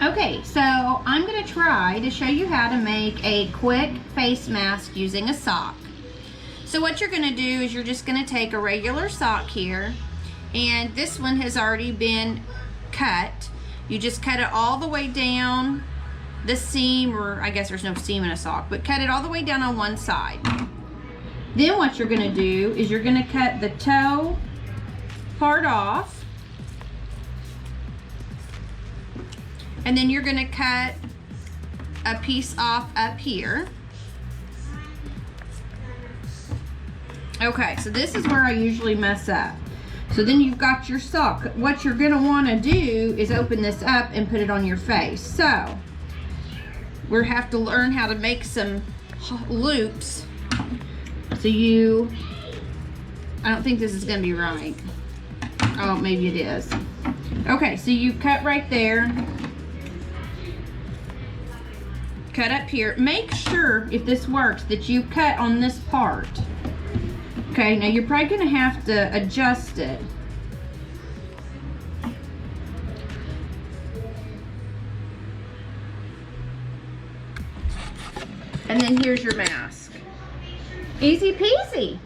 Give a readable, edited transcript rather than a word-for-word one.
Okay, so I'm going to try to show you how to make a quick face mask using a sock. So what you're going to do is you're just going to take a regular sock here, and this one has already been cut. You just cut it all the way down the seam, or I guess there's no seam in a sock, but cut it all the way down on one side. Then what you're going to do is you're going to cut the toe part off, and then you're going to cut a piece off up here. Okay, so this is where I usually mess up. So then you've got your sock. What you're going to want to do is open this up and put it on your face. So we have to learn how to make some loops. So I don't think this is going to be right. Oh, maybe it is. Okay, so you cut right there. Cut up here. Make sure, if this works, that you cut on this part. Okay, now you're probably going to have to adjust it. And then here's your mask. Easy peasy.